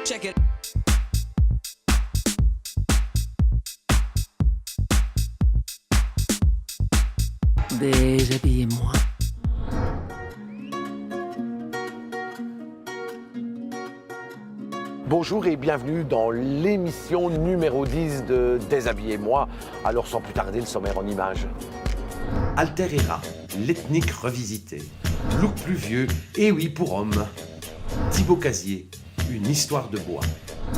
Check it. Déshabillez-moi. Bonjour et bienvenue dans l'émission numéro 10 de Déshabillez-moi. Alors sans plus tarder, le sommaire en images. Alterera, l'ethnique revisitée. Look pluvieux, et oui pour homme. Thibaut Casier, une histoire de bois.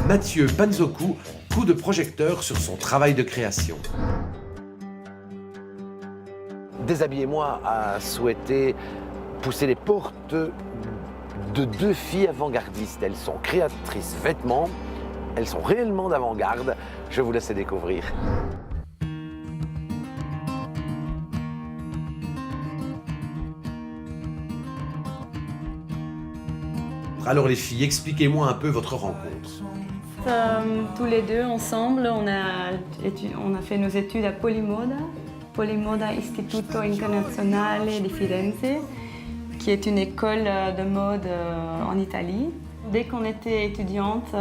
Mathieu Panzoku, coup de projecteur sur son travail de création. Déshabillez-moi a souhaité pousser les portes de deux filles avant-gardistes. Elles sont créatrices vêtements, elles sont réellement d'avant-garde. Je vous laisse les découvrir. Alors les filles, expliquez-moi un peu votre rencontre. Tous les deux ensemble, on a fait nos études à Polimoda Istituto Internazionale di Firenze, qui est une école de mode en Italie. Dès qu'on était étudiantes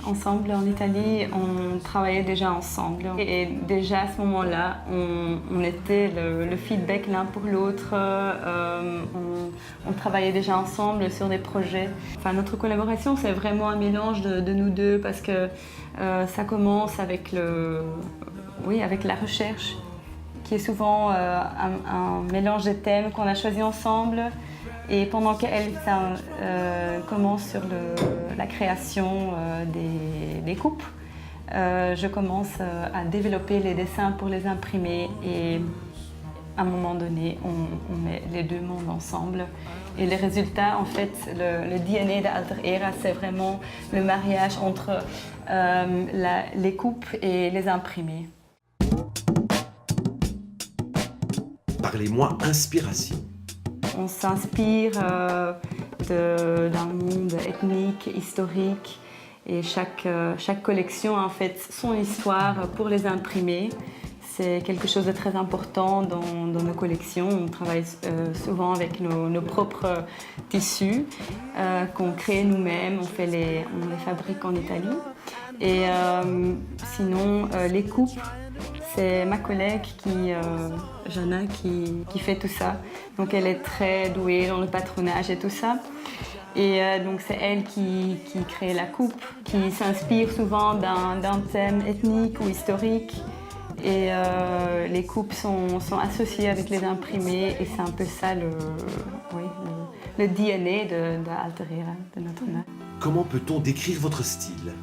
ensemble en Italie, on travaillait déjà ensemble. Et déjà à ce moment-là, on était le feedback l'un pour l'autre. On travaillait déjà ensemble sur des projets. Enfin, notre collaboration, c'est vraiment un mélange de nous deux parce que ça commence avec avec la recherche, qui est souvent un mélange de thèmes qu'on a choisis ensemble. Et pendant qu'elle commence sur la création des coupes, je commence à développer les dessins pour les imprimer. Et à un moment donné, on met les deux mondes ensemble. Et les résultats, en fait, le DNA d'Alterera, c'est vraiment le mariage entre les coupes et les imprimés. Parlez-moi inspiration. On s'inspire d'un monde ethnique, historique, et chaque collection a en fait son histoire pour les imprimer. C'est quelque chose de très important dans nos collections. On travaille souvent avec nos propres tissus qu'on crée nous-mêmes. On les fabrique en Italie. Et sinon, les coupes, c'est ma collègue Jana, qui fait tout ça. Donc elle est très douée dans le patronage et tout ça. Et donc c'est elle qui crée la coupe, qui s'inspire souvent d'un thème ethnique ou historique. Et les coupes sont associées avec les imprimés et c'est un peu ça le DNA d'Alterera, de notre marque. Comment peut-on décrire votre style ?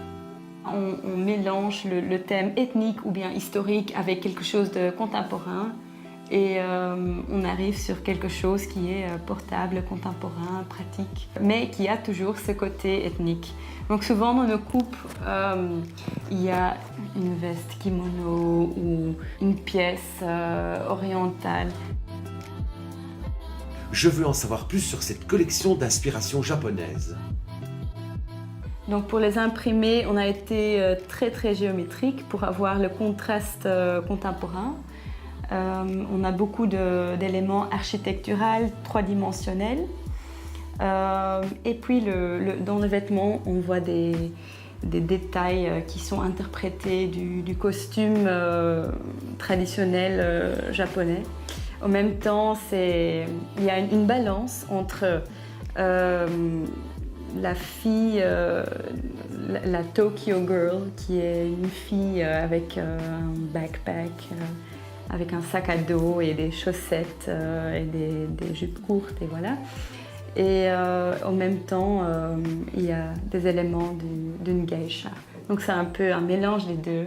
On mélange le thème ethnique ou bien historique avec quelque chose de contemporain et on arrive sur quelque chose qui est portable, contemporain, pratique, mais qui a toujours ce côté ethnique. Donc souvent dans nos coupes, il y a une veste kimono ou une pièce orientale. Je veux en savoir plus sur cette collection d'inspiration japonaise. Donc pour les imprimés, on a été très très géométrique pour avoir le contraste contemporain. On a beaucoup d'éléments architecturaux, trois-dimensionnels. Et puis dans le vêtement, on voit des détails qui sont interprétés du costume traditionnel japonais. En même temps, il y a une balance entre la fille, la Tokyo Girl, qui est une fille avec un backpack, avec un sac à dos et des chaussettes et des jupes courtes, et voilà. Et en même temps, il y a des éléments d'une geisha. Donc c'est un peu un mélange des deux.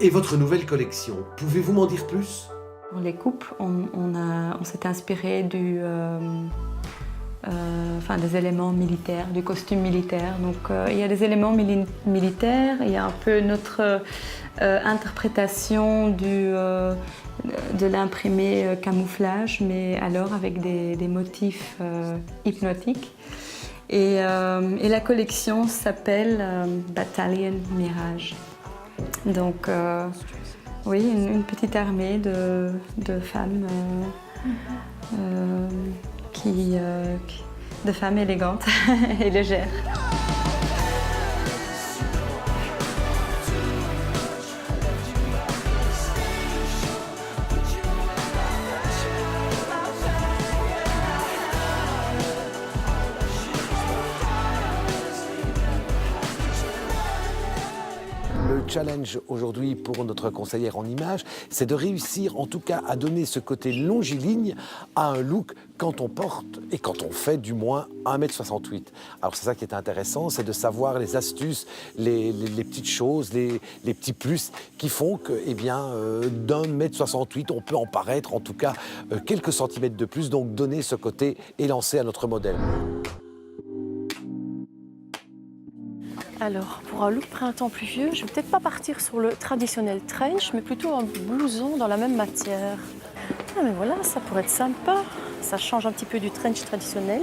Et votre nouvelle collection, pouvez-vous m'en dire plus ? Pour les coupes, on s'est inspiré des éléments militaires, du costume militaire. Donc il y a des éléments militaires, il y a un peu notre interprétation de l'imprimé camouflage, mais alors avec des motifs hypnotiques. Et la collection s'appelle Battalion Mirage. Donc oui, une petite armée de femmes qui de femme élégante et légère. Le challenge aujourd'hui pour notre conseillère en images, c'est de réussir en tout cas à donner ce côté longiligne à un look quand on porte et quand on fait du moins 1,68 m. Alors c'est ça qui est intéressant, c'est de savoir les astuces, les petites choses, les petits plus qui font que d'1,68 m, on peut en paraître en tout cas quelques centimètres de plus, donc donner ce côté élancé à notre modèle. Alors, pour un look printemps pluvieux, je vais peut-être pas partir sur le traditionnel trench, mais plutôt un blouson dans la même matière. Ah mais voilà, ça pourrait être sympa. Ça change un petit peu du trench traditionnel.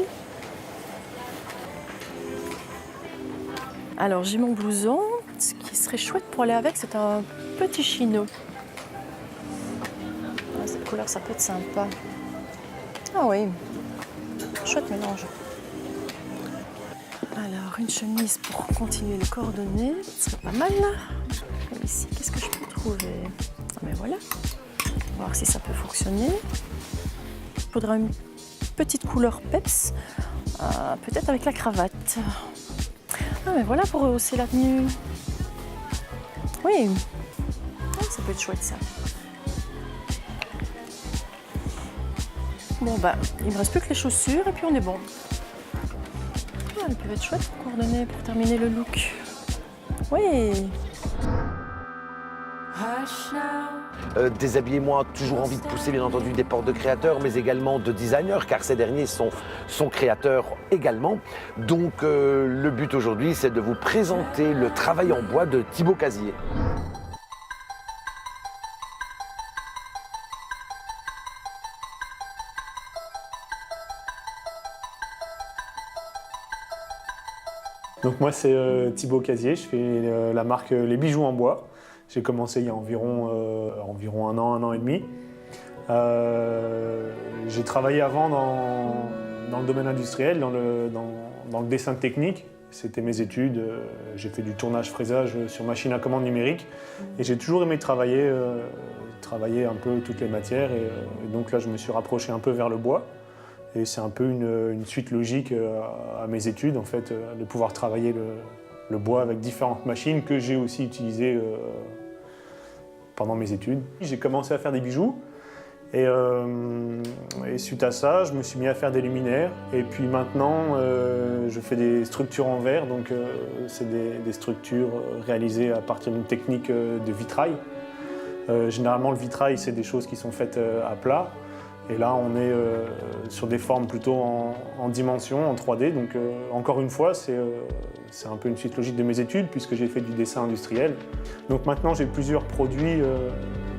Alors, j'ai mon blouson. Ce qui serait chouette pour aller avec, c'est un petit chino. Ah, cette couleur, ça peut être sympa. Ah oui, chouette mélange. Alors, une chemise pour continuer le coordonné, c'est pas mal. Et ici, qu'est-ce que je peux trouver? Ah ben voilà, on va voir si ça peut fonctionner. Il faudra une petite couleur peps, peut-être avec la cravate. Ah mais voilà pour rehausser la tenue. Oui, ça peut être chouette ça. Bon bah, il me reste plus que les chaussures et puis on est bon. Elles peuvent être chouettes pour coordonner, pour terminer le look. Oui. Déshabillez-moi a toujours envie de pousser bien entendu des portes de créateurs, mais également de designers, car ces derniers sont créateurs également. Donc le but aujourd'hui, c'est de vous présenter le travail en bois de Thibaut Casier. Donc moi c'est Thibaut Casier, je fais la marque Les Bijoux en Bois. J'ai commencé il y a environ un an et demi. J'ai travaillé avant dans le domaine industriel, dans le dessin technique. C'était mes études, j'ai fait du tournage-fraisage sur machine à commande numérique. Et j'ai toujours aimé travailler un peu toutes les matières. Et donc là je me suis rapproché un peu vers le bois. Et c'est un peu une suite logique à mes études, en fait, de pouvoir travailler le bois avec différentes machines que j'ai aussi utilisées pendant mes études. J'ai commencé à faire des bijoux et suite à ça, je me suis mis à faire des luminaires. Et puis maintenant, je fais des structures en verre, donc c'est des structures réalisées à partir d'une technique de vitrail. Généralement, le vitrail, c'est des choses qui sont faites à plat. Et là, on est sur des formes plutôt en dimension, en 3D. Donc, encore une fois, c'est un peu une suite logique de mes études puisque j'ai fait du dessin industriel. Donc maintenant, j'ai plusieurs produits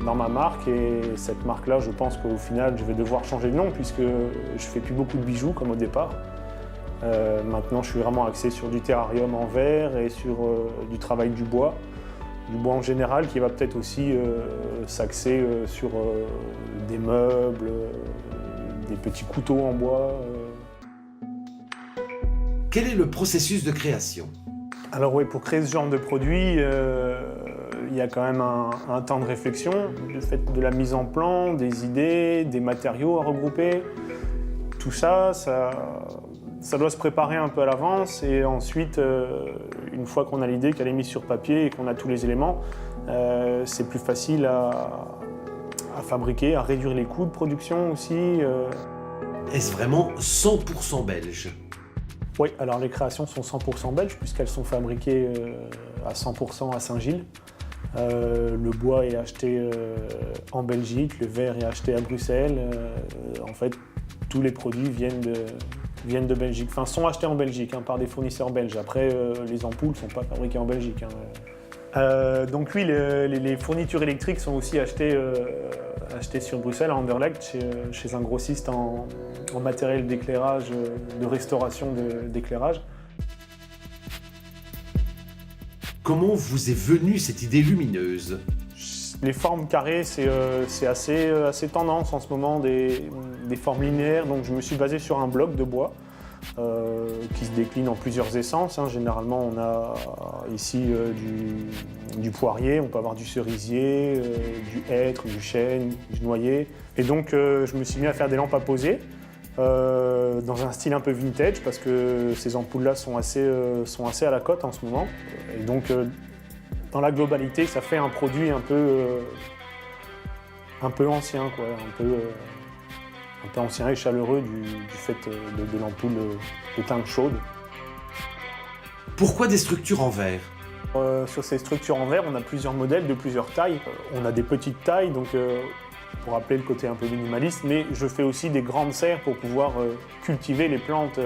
dans ma marque. Et cette marque-là, je pense qu'au final, je vais devoir changer de nom puisque je ne fais plus beaucoup de bijoux comme au départ. Maintenant, je suis vraiment axé sur du terrarium en verre et sur du travail du bois en général, qui va peut-être aussi s'axer sur des meubles, des petits couteaux en bois. Quel est le processus de création? Alors oui, pour créer ce genre de produit, il y a quand même un temps de réflexion, le fait de la mise en plan, des idées, des matériaux à regrouper. Tout ça, ça doit se préparer un peu à l'avance et ensuite, une fois qu'on a l'idée, qu'elle est mise sur papier et qu'on a tous les éléments, c'est plus facile à fabriquer, à réduire les coûts de production aussi. Est-ce vraiment 100% belge? Oui, alors les créations sont 100% belges puisqu'elles sont fabriquées à 100% à Saint-Gilles. Le bois est acheté en Belgique, le verre est acheté à Bruxelles. En fait, tous les produits viennent de Belgique, enfin sont achetés en Belgique par des fournisseurs belges. Après, les ampoules ne sont pas fabriquées en Belgique. Donc oui, les fournitures électriques sont aussi achetées sur Bruxelles, à Anderlecht, chez un grossiste en matériel d'éclairage, de restauration d'éclairage. Comment vous est venue cette idée lumineuse? Les formes carrées, c'est assez tendance en ce moment, des formes linéaires. Donc je me suis basé sur un bloc de bois qui se décline en plusieurs essences. Généralement, on a ici du poirier, on peut avoir du cerisier, du hêtre, du chêne, du noyer. Et donc, je me suis mis à faire des lampes à poser dans un style un peu vintage parce que ces ampoules-là sont assez à la cote en ce moment. Et donc, dans la globalité, ça fait un produit un peu ancien, quoi, un peu ancien et chaleureux du fait de l'ampoule de teinte chaude. Pourquoi des structures en verre? Sur ces structures en verre, on a plusieurs modèles de plusieurs tailles. On a des petites tailles, donc pour rappeler le côté un peu minimaliste, mais je fais aussi des grandes serres pour pouvoir cultiver les plantes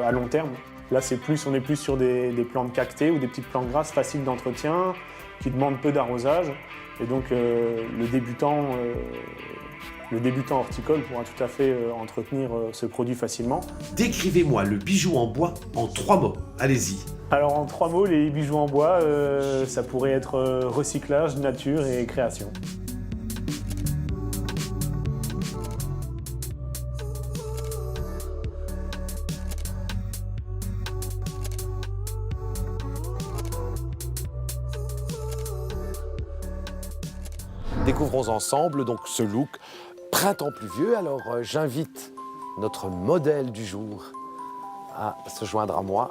à long terme. Là, on est plus sur des plantes cactées ou des petites plantes grasses faciles d'entretien, qui demandent peu d'arrosage. Et donc le débutant horticole pourra tout à fait entretenir ce produit facilement. Décrivez-moi le bijou en bois en 3 mots. Allez-y. Alors en 3 mots, les bijoux en bois, ça pourrait être recyclage, nature et création. Découvrons ensemble donc ce look printemps pluvieux. Alors j'invite notre modèle du jour à se joindre à moi.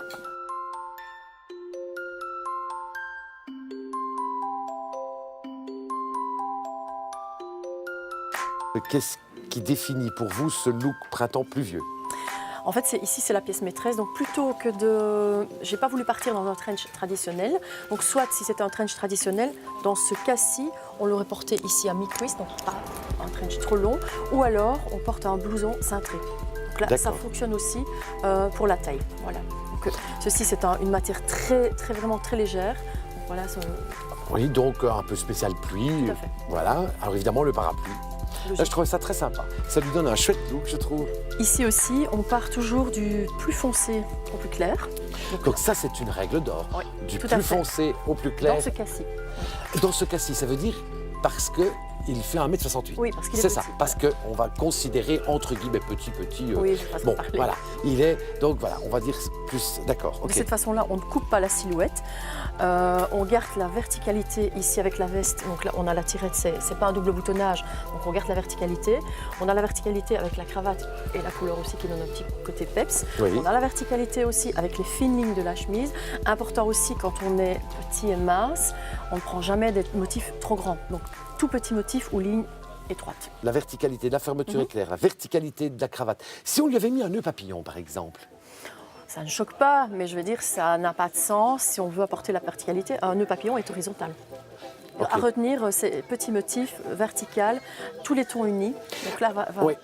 Qu'est-ce qui définit pour vous ce look printemps pluvieux? En fait, ici, c'est la pièce maîtresse. Donc, plutôt que de... J'ai pas voulu partir dans un trench traditionnel. Donc, soit, si c'était un trench traditionnel, dans ce cas-ci, on l'aurait porté ici à mi-cuisse, donc pas un trench trop long. Ou alors, on porte un blouson cintré. Donc là, ça fonctionne aussi pour la taille. Voilà. Donc, ceci, c'est une matière vraiment très légère. Donc, voilà, oui, donc un peu spécial pluie. Tout à fait. Voilà. Alors, évidemment, le parapluie. Là, je trouvais ça très sympa. Ça lui donne un chouette look, je trouve. Ici aussi, on part toujours du plus foncé au plus clair. Donc ça, c'est une règle d'or. Oui, du plus foncé au plus clair. Dans ce cas-ci. Dans ce cas-ci, ça veut dire parce qu'il fait 1m68. Oui, parce qu'il est C'est petit. ça, parce qu'on va considérer entre guillemets petit. Oui, bon, voilà. Il est, donc voilà, on va dire plus, d'accord. De cette façon-là, on ne coupe pas la silhouette. On garde la verticalité ici avec la veste. Donc là, on a la tirette, c'est pas un double boutonnage. Donc on garde la verticalité. On a la verticalité avec la cravate et la couleur aussi qui donne un petit côté peps. Oui. On a la verticalité aussi avec les fines lignes de la chemise. Important aussi quand on est petit et mince, on ne prend jamais des motifs trop grands. Donc tout petit motif ou ligne étroite. La verticalité de la fermeture éclair, la verticalité de la cravate. Si on lui avait mis un nœud papillon, par exemple. Ça ne choque pas, mais je veux dire, ça n'a pas de sens si on veut apporter la verticalité. Un nœud papillon est horizontal. Okay. À retenir ces petits motifs verticaux, tous les tons unis. Donc là, Oui.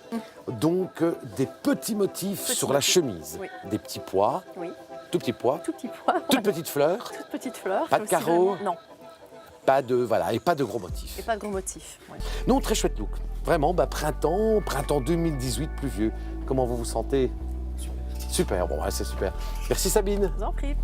Donc des petits motifs sur la chemise, des petits pois, tout petits pois, toute petite fleur, pas de carreaux, vraiment... non. Pas de, voilà, et pas de gros motifs. Et pas de gros motifs, oui. Non, très chouette look. Vraiment, printemps 2018 pluvieux. Comment vous vous sentez? Super, bon, c'est super. Merci Sabine. Je vous en prie.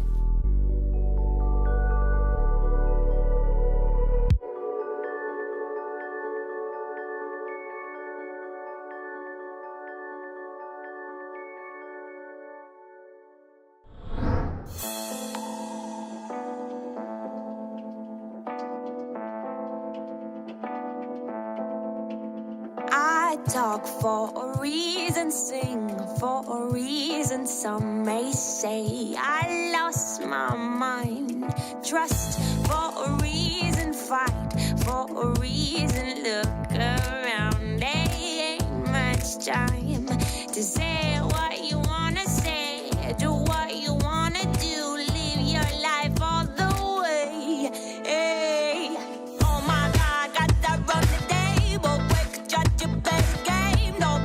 Talk for a reason, sing for a reason. Some may say I lost my mind. Trust for a reason, fight for a reason. Look around, there ain't much time to say what you wanna say, do what you wanna do, live your life all the way. Hey. Oh my God, got that run today, but quick, judge your best. Don't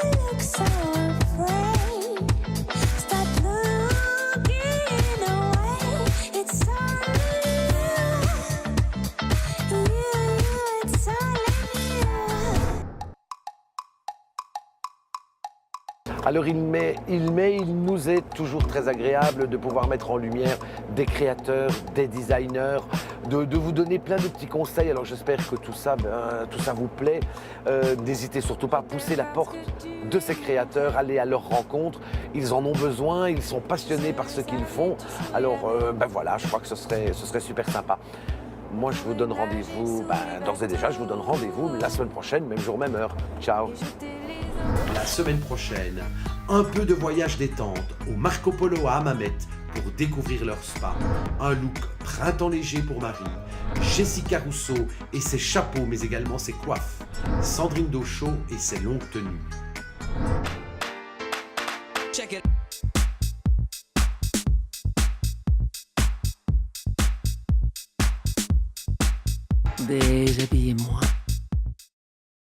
look so afraid. Alors il nous est toujours très agréable de pouvoir mettre en lumière des créateurs, des designers, de vous donner plein de petits conseils. Alors j'espère que tout ça vous plaît. N'hésitez surtout pas à pousser la porte de ces créateurs, aller à leur rencontre. Ils en ont besoin, ils sont passionnés par ce qu'ils font. Alors voilà, je crois que ce serait super sympa. Moi, je vous donne rendez-vous, d'ores et déjà, je vous donne rendez-vous la semaine prochaine, même jour, même heure. Ciao. La semaine prochaine, un peu de voyage détente au Marco Polo à Hammamet pour découvrir leur spa. Un look printemps léger pour Marie, Jessica Rousseau et ses chapeaux mais également ses coiffes, Sandrine Dauchot et ses longues tenues. Déshabillez-moi.